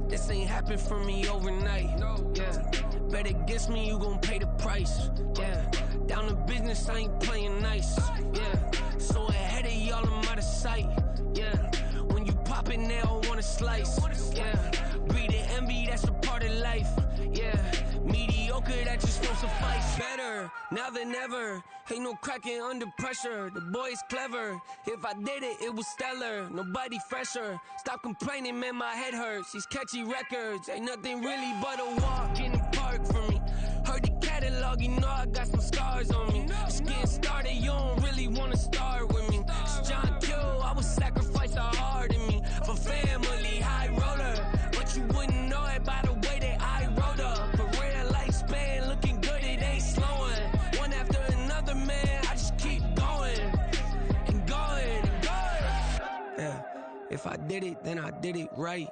This ain't happened for me overnight. No. Yeah. Bet against me, you gon' pay the price. Yeah. Down to business, I ain't playing nice. Yeah. So ahead of y'all, I'm out of sight. Yeah. When you pop it, they don't wanna slice. Yeah. Breed and envy, that's a part of life. Yeah. Mediocre, that just won't suffice. Better now than ever. Ain't no cracking under pressure. The boy's clever. If I did it, it was stellar. Nobody fresher. Stop complaining, man, my head hurts. These catchy records ain't nothing really but a walk in the park for me. Heard the catalog, you know I got some scars on me. Just getting started, you don't really wanna start with me. It's John Q, I would sacrifice a heart in me for family, high roller. But you wouldn't know it by the way that I wrote up. A real lifespan, looking good, it ain't slowing. One after another, man, I just keep going and going and going. Yeah, if I did it, then I did it right.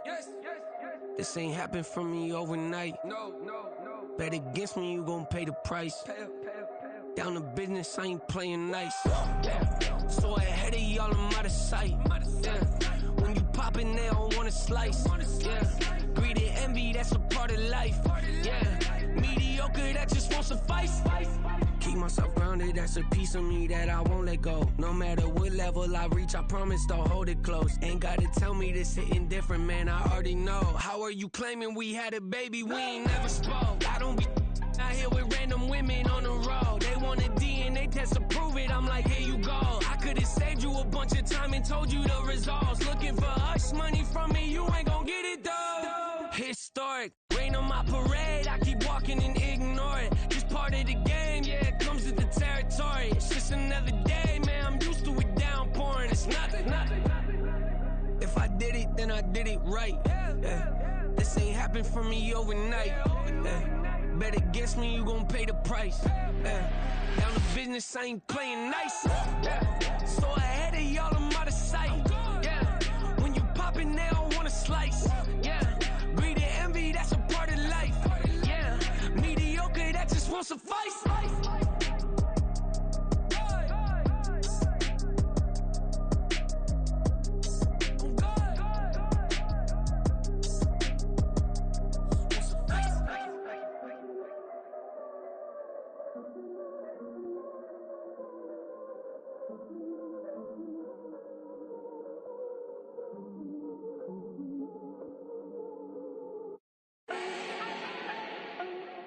This ain't happened for me overnight. No. Bet against me, you gon' pay the price. Down to business, I ain't playing nice. Yeah. So ahead of y'all, I'm out of sight. Yeah. When you poppin', they don't wanna slice. Yeah. Greed and envy, that's a part of life. Yeah. Mediocre, that just won't suffice. Keep myself grounded, that's a piece of me that I won't let go. No matter what level I reach, I promise don't hold it close. Ain't gotta tell me this hitting different, man, I already know. How are you claiming we had a baby, we ain't never spoke? I don't be out here with random women on the road. They want a DNA test to prove it, I'm like, here you go. I could've saved you a bunch of time and told you the results. Looking for hush money from me, you ain't gon' get it though. Historic, rain on my parade, I keep walking and ignore it. Just part of the game, yeah, it comes with the territory. It's just another day, man, I'm used to it downpouring. It's nothing. If I did it, then I did it right. Yeah. This ain't happened for me overnight. Yeah. Bet against me, you gon' pay the price. Yeah. Down to business, I ain't playing nice. Yeah. So ahead of y'all, I'm out of sight. Yeah. When you poppin', they don't wanna slice. Yeah. Greed and envy, that's a part of life. Yeah. Mediocre, that just won't suffice.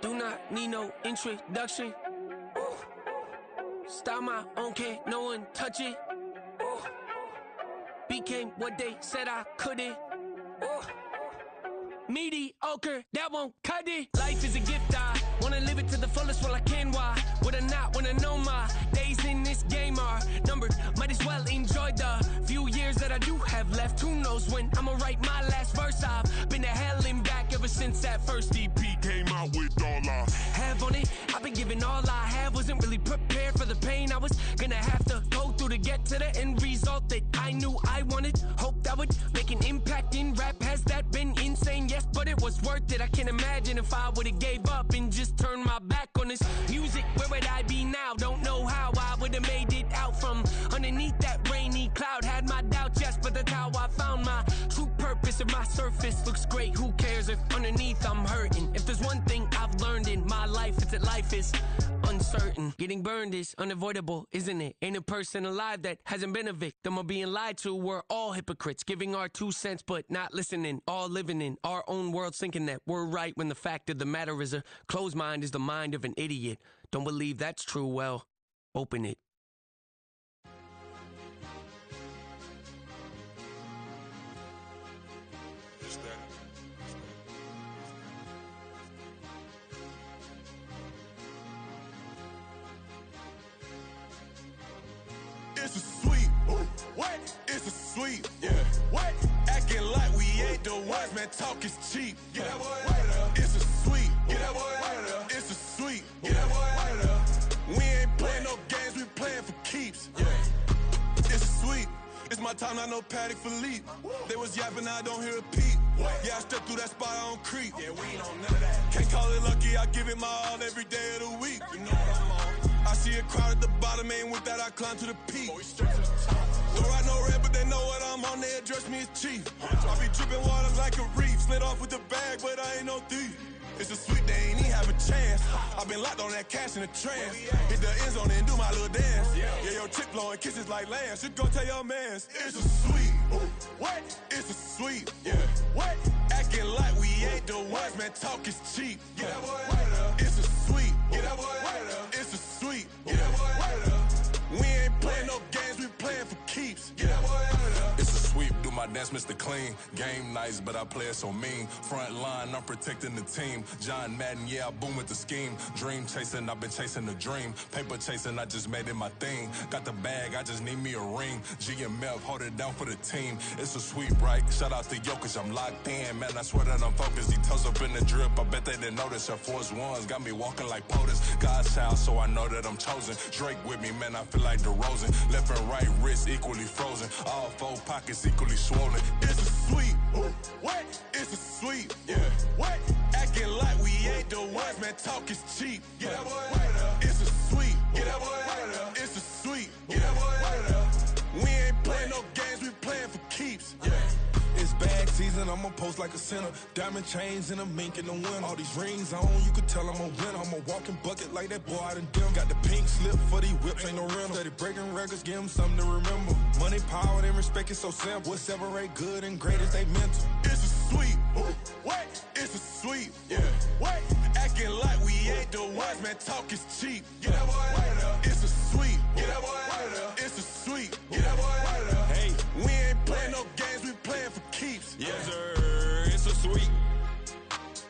Do not need no introduction. Ooh. Style my own, can't no one touch it. Ooh. Became what they said I couldn't. Ooh. Mediocre, that won't cut it. Life is a gift, I wanna live it to the fullest while I can. Why would I not wanna know my days in this game are numbered? Might as well enjoy the few years that I do have left. Who knows when I'ma write my last verse? I've been to hell and back ever since that first EP came out with all I have on it. I've been giving all I have, wasn't really prepared for the pain I was gonna have to go through to get to the end result that I knew I wanted. Hoped I would make an impact in rap. Has that been insane? Yes, but it was worth it. I can't imagine if I would've gave up and just turned my back on this music. Where would I be now? Don't know how I would've made it out from underneath that rainy cloud. Had my doubts, yes, but that's how I found my true purpose. If my surface looks great, who cares if underneath I'm hurting? If there's one thing I've learned in my life, it's that life is uncertain. Getting burned is unavoidable, isn't it? Ain't a person alive that hasn't been a victim of being lied to. We're all hypocrites, giving our 2 cents but not listening. All living in our own world, thinking that we're right when the fact of the matter is a closed mind is the mind of an idiot. Don't believe that's true? Well, open it. It's a sweet, what? It's a sweet, yeah. What? Acting like we ain't the ones, man. Talk is cheap. Get that boy out of there. It's a sweet, get that boy out of there. It's a sweet, get that boy out of there. We ain't playing no games, we playing for keeps. Yeah. It's sweet. It's my time, not no Paddock Philippe. They was yapping, I don't hear a peep. Yeah, I step through that spot, I don't creep. Yeah, we ain't on none of that. Can't call it lucky, I give it my all every day of the week. You know what I'm on. I see a crowd at the bottom, ain't with that, I climb to the peak. Don't write no red, but they know what I'm on, they address me as chief. I be dripping water like a reef, slid off with the bag, but I ain't no thief. It's a sweet, they ain't even have a chance. I've been locked on that cash in a trance. Hit the end zone and do my little dance. Yeah, your chick blowing kisses like lambs. You go tell your mans. It's a sweet. What? It's a sweet. Yeah. What? Acting like we ain't the ones, man. Talk is cheap. Get that boy out of there. It's a sweet. Get that boy out of there. It's a sweet. Get that boy out of there. We ain't playing no games, we playing for keeps. Get that boy out of there. It's a sweep, do my dance, Mr. Clean. Game nice, but I play it so mean. Front line, I'm protecting the team. John Madden, yeah, I boom with the scheme. Dream chasing, I've been chasing the dream. Paper chasing, I just made it my thing. Got the bag, I just need me a ring. GMF, hold it down for the team. It's a sweep, right? Shout out to Jokic, I'm locked in. Man, I swear that I'm focused. He toes up in the drip, I bet they didn't notice. Air Force Ones got me walking like POTUS. God's child, so I know that I'm chosen. Drake with me, man, I feel like DeRozan. Left and right wrist equally frozen. All four pockets equally swollen. It's a sweet. What? It's a sweet. Yeah. What? Acting like we ain't the ones, man. Talk is cheap. Get that boy out of there. It's a sweet. Get post like a sinner. Diamond chains and a mink in the winter. All these rings on, you could tell I'm a winner. I'm a walking bucket like that boy out in Denver. Got the pink slip for these whips, ain't no rental. Steady breaking records, give them something to remember. Money, power, and respect is so simple. What separate good and great is they mental. It's a sweet, wait, it's a sweet, yeah. Wait, acting like we ain't the ones, man, talk is cheap. Get that boy out of there. It's a sweet, get that boy out of there. It's a sweet, get that boy out of there. Hey, we ain't playing no games, we playing for keeps. Yes, sir, it's a sweet.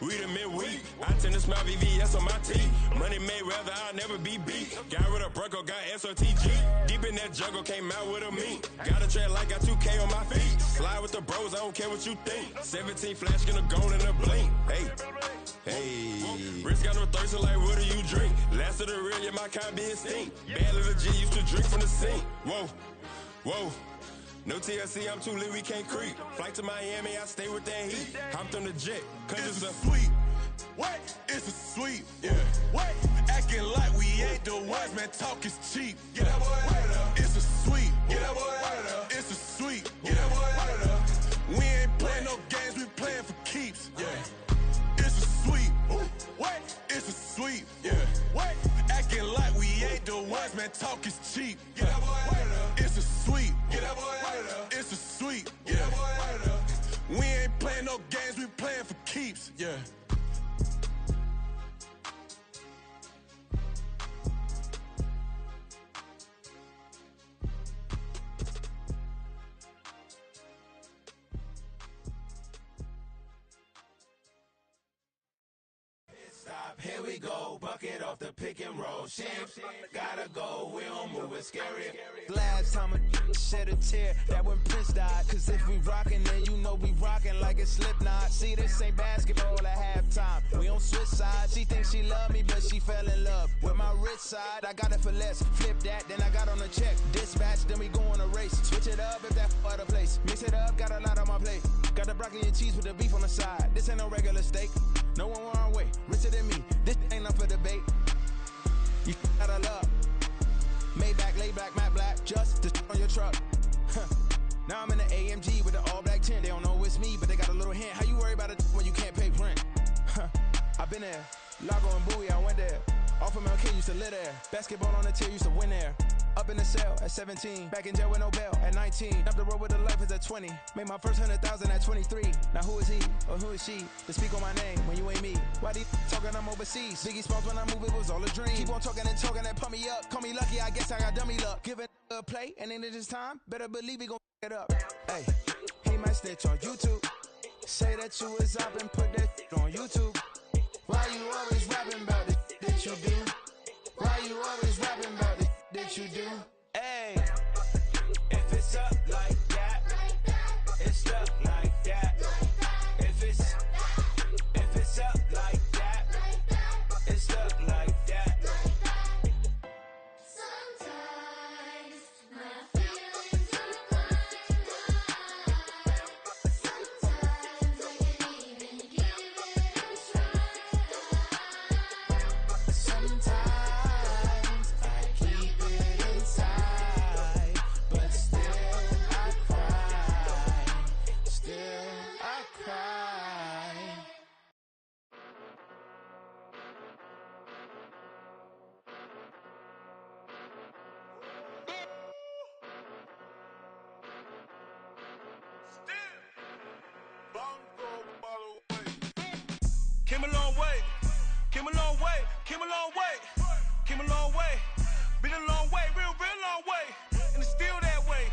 We the midweek. I tend to smile VVS on my teeth. Money made rather I'll never be beat. Got rid of Bronco, got SRTG. Deep in that jungle, came out with a meat. Got a tread like got 2K on my feet. Slide with the bros, I don't care what you think. 17 flash, gonna go in a blink. Hey, hey. Wrist got no thirst, like what do you drink? Last of the real, yeah, my kind be extinct. Bad little G used to drink from the sink. Whoa, whoa. No TLC, I'm too lit, we can't creep. Flight to Miami, I stay with that heat. Hopped on the jet, cause it's a sweet. What? It's a sweet. Yeah. What? Acting like we ain't the ones, man, talk is cheap. Get that boy out of there. It's a sweet. Get that boy out of there. It's a sweet. Get that boy out of there. We ain't playing no games, we playing for keeps. Yeah. It's a sweet. What? It's a sweet. Yeah. What? Acting like we ain't the ones, man, talk is cheap. Get that boy out of there. It's a sweet. Get that boy out of there. It's a sweet. Get that boy out of there. We ain't playing no games, we playing for keeps. Yeah. Here we go, bucket off the pick and roll. Champs, gotta go, we don't move it scary. Last time a shed a tear, that when Prince died. Cause if we rockin', then you know we rockin' like a Slipknot. See, this ain't basketball at halftime. We on switch sides. She thinks she love me, but she fell in love with my rich side. I got it for less. Flip that, then I got on a check. Dispatch, then we go on a race. Switch it up if that other place. Mix it up, got a lot on my plate. Got the broccoli and cheese with the beef on the side. This ain't no regular steak. No one wrong way, richer than me. This ain't up for debate. You gotta love. Maybach, laid back, matte black, just to on your truck. Now I'm in the AMG with the all black tint. They don't know it's me, but they got a little hint. How you worry about it when you can't pay rent? I've been there. Lago and Bowie, I went there. Off of MLK, used to live there. Basketball on the tier, used to win there. Up in the cell at 17. Back in jail with no bail at 19. Up the road with the life is at 20. Made my first 100,000 at 23. Now who is he or who is she to speak on my name when you ain't me? Why they talking I'm overseas? Biggie Smalls when I move, it was all a dream. Keep on talking and pump me up. Call me lucky, I guess I got dummy luck. Give it a play and then this time, better believe he gon' it up. Hey, he might snitch on YouTube. Say that you was up and put that on YouTube. Why you always rapping about it that you do? Why you always rapping about it that you do? Hey, if it's up like that, it's stuck like that. If it's up like that, it's stuck like that. Sometimes my feelings are blind. Sometimes I can't even give it a try. Sometimes I keep it inside, but still I cry. Still I cry. Came a long way, came a long way, came a long way, came a long way, been a long way, real long way, and it's still that way,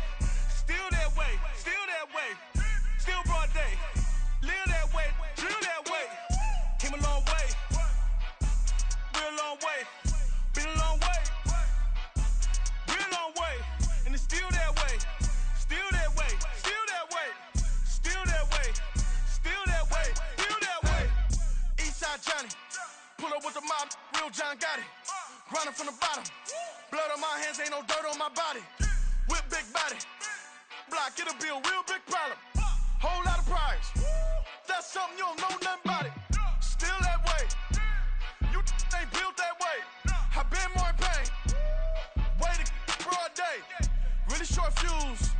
still that way, still that way, still broad day, live that way, drill that way, came a long way, real long way, been a long way, real long way, and it's still that way, still that way, still that way, still that way, still that way, still that way. Eastside Johnny, pull up with the mob, real John Gotti. Grinding from the bottom, blood on my hands, ain't no dirt on my body. Whip big body, block, it'll be a real big problem. Whole lot of prize, that's something you don't know nothing about it. Still that way, you ain't built that way. I been more in pain, way to broad day. Really short fuse,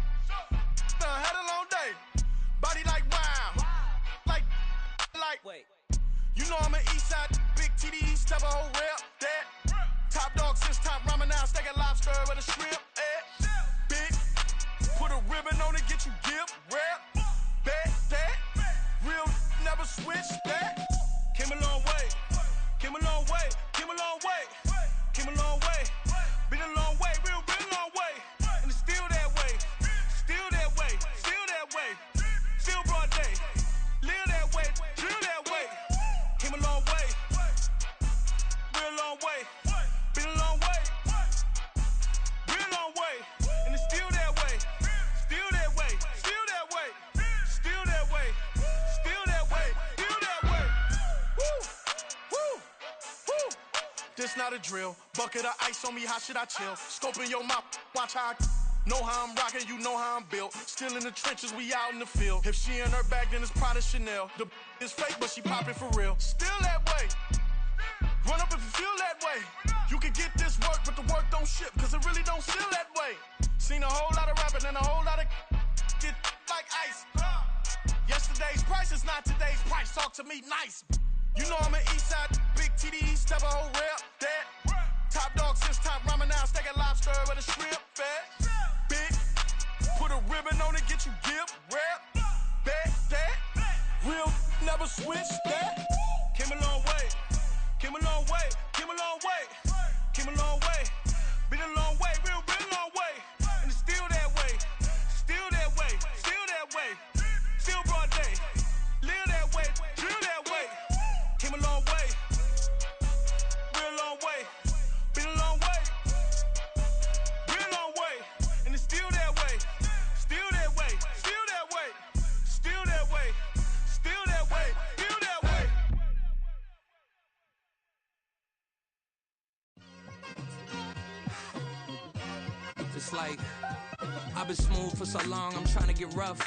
had a long day. Body like wow, know I'm an east side, big TD, step a whole rep, that. Top dog, since top ramen now, steak and lobster with a shrimp, big, put a ribbon on it, get you gift, rep, bet, that. Real never switch, that. Came a long way, came a long way, came a long way, came a long way. Been a long way, real long way. And it's still that way, still that way, still that way. Still broad day, live that way, chill that way. Came a long way, real long way. Been a long way, real long way. And it's still that way, still that way, still that way, still that way, still that way, still that way. Woo, woo, woo. This not a drill. Bucket of ice on me, how should I chill? Scoping your mouth, watch how I know how I'm rocking, you know how I'm built. Still in the trenches, we out in the field. If she in her bag, then it's Prada Chanel. The is fake, but she poppin' for real. Still that way. Run up if you feel that way. You can get this work, but the work don't ship, cause it really don't feel that way. Seen a whole lot of rapping and a whole lot of get like ice. Yesterday's price is not today's price. Talk to me nice. You know I'm an east side, big TD, step a whole rep, that. Top dog, since top ramen now, steak and lobster with a shrimp, fat. Big, put a ribbon on it, get you gift, rep, bet, that. Real never switch, that. Came a long way, came a long way, came a long way, came a long way. Been a long way, real long way. And it's still that way, still that way, still that way. Still broad day, live that way, chill that way. Came a long way, real long way. Been a long way, real long way. And it's still that way, still that way, still that way, still that way, still that way, still that way. It's like I've been smooth for so long, I'm trying to get rough.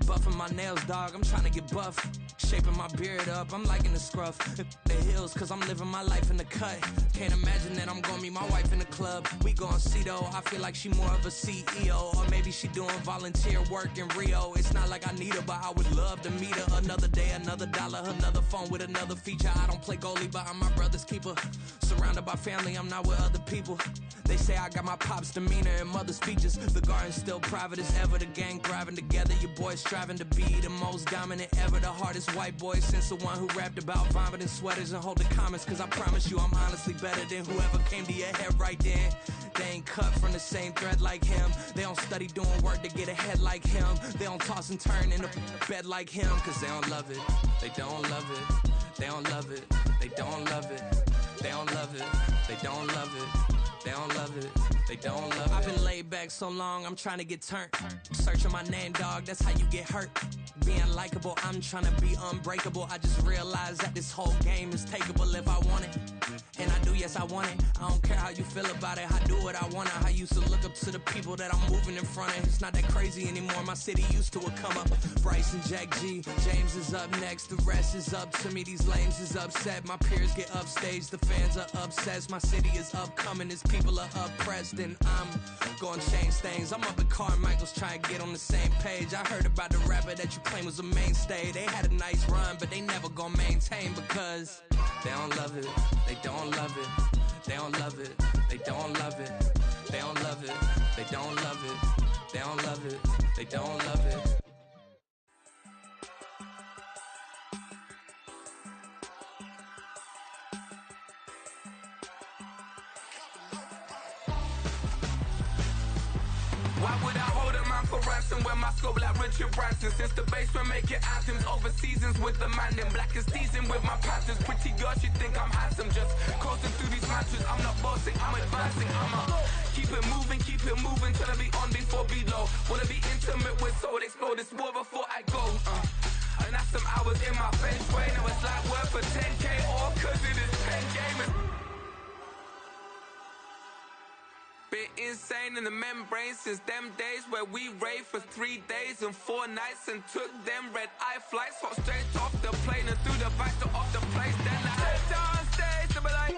Buffing my nails, dog, I'm trying to get buff. Shaping my beard up, I'm liking the scruff. The hills, cause I'm living my life in the cut. Can't imagine that I'm gonna meet my wife in the club. We gon' see though, I feel like she more of a CEO. Or maybe she doing volunteer work in Rio. It's not like I need her, but I would love to meet her. Another day, another dollar, another phone with another feature. I don't play goalie, but I'm my brother's keeper. Surrounded by family, I'm not with other people. They say I got my pop's demeanor and mother's features. The garden's still private as ever. The gang thriving together. Your boys striving to be the most dominant ever. The hardest white boy since the one who rapped about vomiting sweaters and holding comments. Cause I promise you I'm honestly better than whoever came to your head right then. They ain't cut from the same thread like him. They don't study doing work to get ahead like him. They don't toss and turn in the bed like him. Cause they don't love it. They don't love it. They don't love it. They don't love it. They don't love it. They don't love it. They don't love it, they don't love it. I've been laid back so long, I'm trying to get turned. Searching my name, dog, that's how you get hurt. Being likable, I'm trying to be unbreakable. I just realized that this whole game is takeable if I want it. And I do, yes, I want it. I don't care how you feel about it, I do what I want. I used to look up to the people that I'm moving in front of. It's not that crazy anymore, my city used to a come up. Bryce and Jack G, James is up next. The rest is up to me, these lames is upset. My peers get upstaged, the fans are obsessed. My city is upcoming, it's people are oppressed, and I'm gonna change things. I'm up at Carmichael's trying to get on the same page. I heard about the rapper that you claim was a mainstay. They had a nice run, but they never gonna maintain because they don't love it. They don't love it. They don't love it. They don't love it. They don't love it. They don't love it. They don't love it. They don't love it. Why would I hold a man for ransom when my scope like Richard Branson? Since the basement making anthems over seasons with the man in black is teasing with my panthers. Pretty girl, she think I'm handsome, just coasting through these matches. I'm not bossing, I'm advancing. I'ma keep it moving, trying to be on before below. Wanna be intimate with soul, explore this war before I go. And that's some hours in my bench way. Now it's like work for 10K or cause it is 10 gamers. Been insane in the membrane since them days where we raved for 3 days and 4 nights and took them red eye flights, hop straight off the plane and through the back door of the place. Then I head down stage to be like,